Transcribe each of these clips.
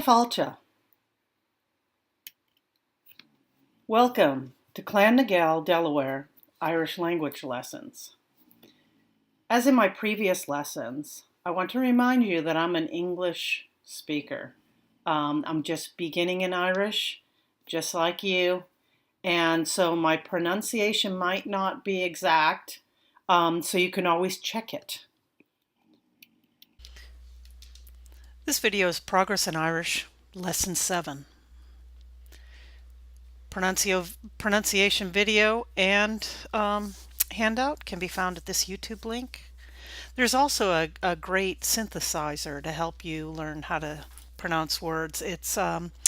Fáilte. Welcome to Clan na Gael, Delaware Irish Language Lessons. As in my previous lessons, I want to remind you that I'm an English speaker. I'm just beginning in Irish, just like you, and so my pronunciation might not be exact, so you can always check it. This video is Progress in Irish, Lesson 7. Pronunciation video and handout can be found at this YouTube link. There's also a great synthesizer to help you learn how to pronounce words. It's abair.ie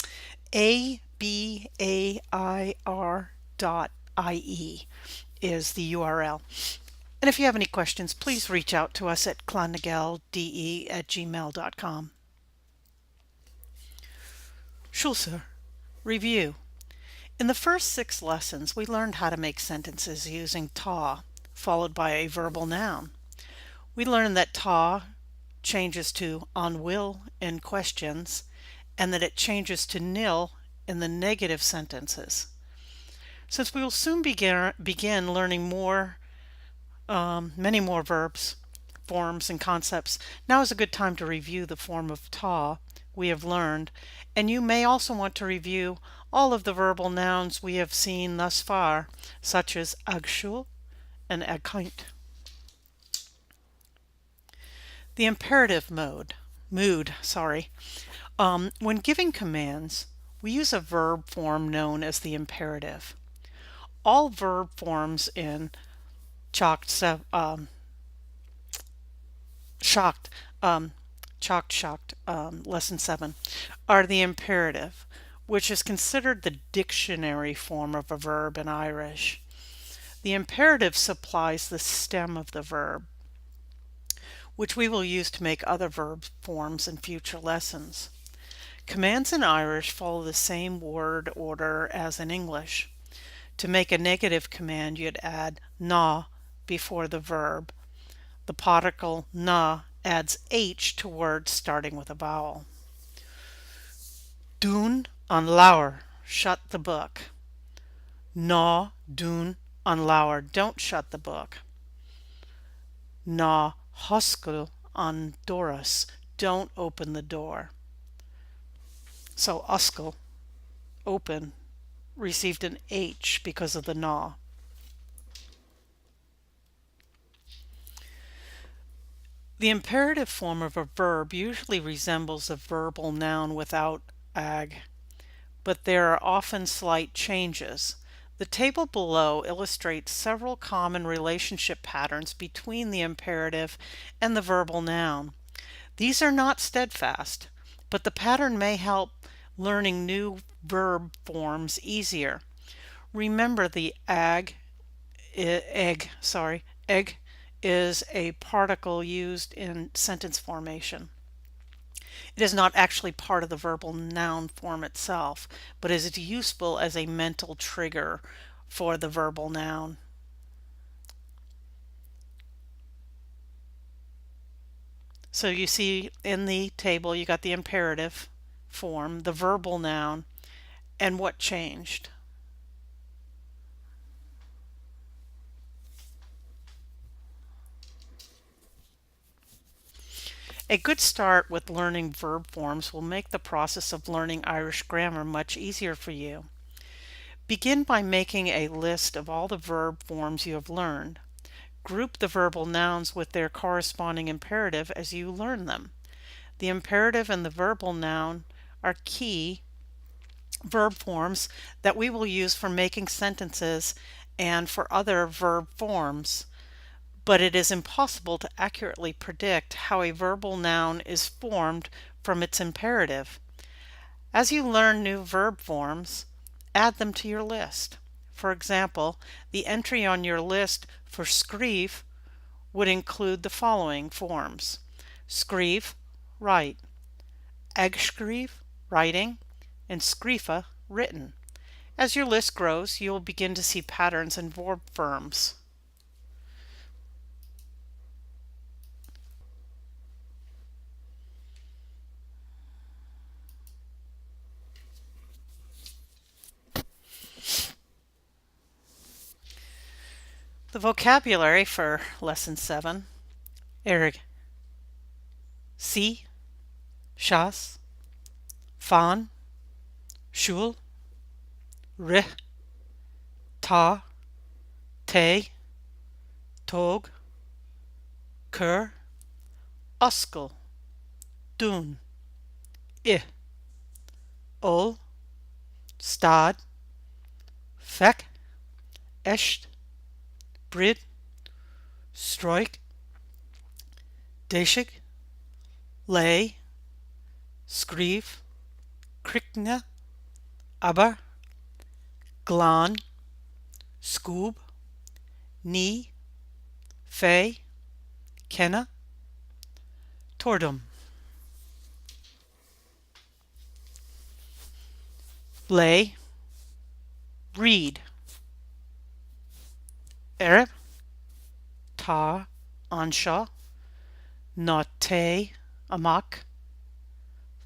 is the URL. And if you have any questions, please reach out to us at clannageldde@gmail.com. Schulzer, review. In the first 6 lessons, we learned how to make sentences using tá, followed by a verbal noun. We learned that tá changes to an bhfuil in questions, and that it changes to nil in the negative sentences. Since we will soon begin learning many more verbs, forms, and concepts, now is a good time to review the form of tá we have learned, and you may also want to review all of the verbal nouns we have seen thus far, such as agsúil and agcaint. The imperative mood. When giving commands, we use a verb form known as the imperative. All verb forms in Lesson 7 are the imperative, which is considered the dictionary form of a verb in Irish. The imperative supplies the stem of the verb, which we will use to make other verb forms in future lessons. Commands in Irish follow the same word order as in English. To make a negative command, you'd add na before the verb. The particle na adds h to words starting with a vowel. Dún an leabhar, shut the book. Ná dún an leabhar, don't shut the book. Ná hoscail an doras, don't open the door. So oscail, open, received an H because of the na. The imperative form of a verb usually resembles a verbal noun without ag, but there are often slight changes. The table below illustrates several common relationship patterns between the imperative and the verbal noun. These are not steadfast, but the pattern may help learning new verb forms easier. Remember the egg is a particle used in sentence formation. It is not actually part of the verbal noun form itself, but is useful as a mental trigger for the verbal noun. So you see in the table you got the imperative form, the verbal noun, and what changed. A good start with learning verb forms will make the process of learning Irish grammar much easier for you. Begin by making a list of all the verb forms you have learned. Group the verbal nouns with their corresponding imperative as you learn them. The imperative and the verbal noun are key verb forms that we will use for making sentences and for other verb forms. But it is impossible to accurately predict how a verbal noun is formed from its imperative. As you learn new verb forms, add them to your list. For example, the entry on your list for scríobh would include the following forms: scríobh, write; eagscríobh, writing; and scríofa, written. As your list grows, you will begin to see patterns in verb forms. The vocabulary for Lesson 7. Erig. Si, Shas, Fan, Shul, Rih, Ta, Te, Tog, Kur, Oskel, Dun, I, Ol, Stad, Fek, Esht, Brid, Stroik, Deshig, Lay, Skriv, Krikne, Aber, Glan, Skoob, Ni, Fe, Kenna, Tordum. Lay, read. Arab, Ta, Ansha, Na Te, Amak,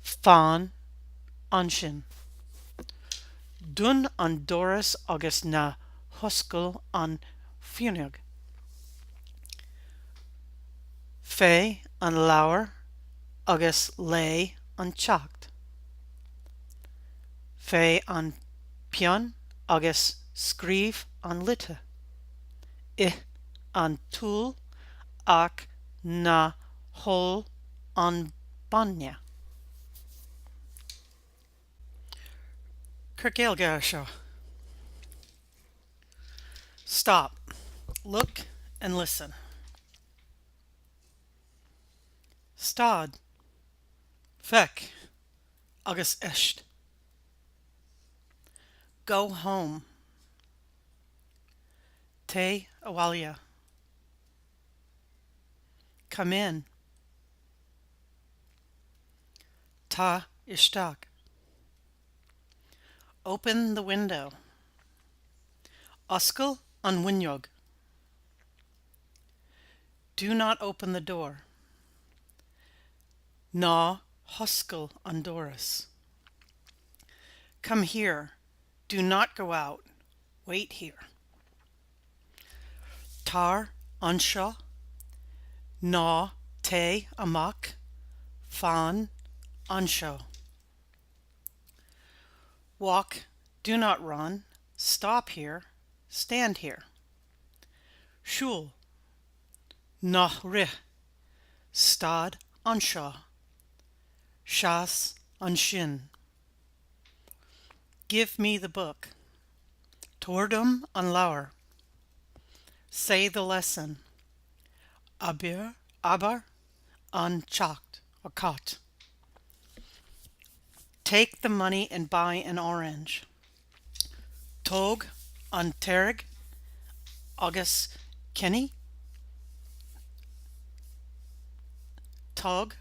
Fan, Anshin. Dun an Doris agus na Huskel an Funig. Fe an Lauer agus Lay an Chacht. Fe an Pion agus Skriv an Litte. I an Tool ac na Hol an Banya. Kergelgasha. Stop, look and listen. Stad, Fek, agus Esht. Go home. Te Awalia. Come in. Ta Ishtak. Open the window. Oskel an Winyog. Do not open the door. Na Huskel an Doris. Come here. Do not go out. Wait here. Tar Ansha. Na Te Amak. Fan Ansho. Walk, do not run. Stop here. Stand here. Shul. Nahrih. Stad Ansha. Shas Anshin. Give me the book. Tordum an Lauer. Say the lesson. Aber an Chacht or Kot. Take the money and buy an orange. Tog an Terig agus Kenny. Tog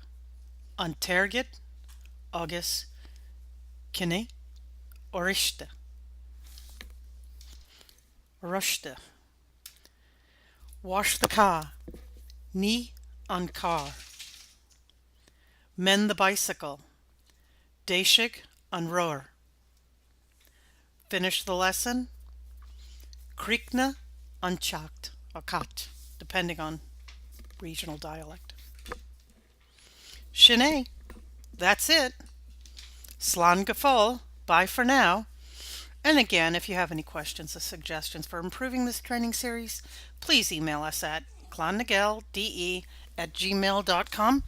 an Tergit agus Kenny. Orishte. Rushte. Wash the car. Ni an car. Mend the bicycle. Deshig an roer. Finish the lesson. Krikna an Chacht or Kat, depending on regional dialect. Shine. That's it. Slan Gafol. Bye for now. And again, if you have any questions or suggestions for improving this training series, please email us at clonnagelde@gmail.com.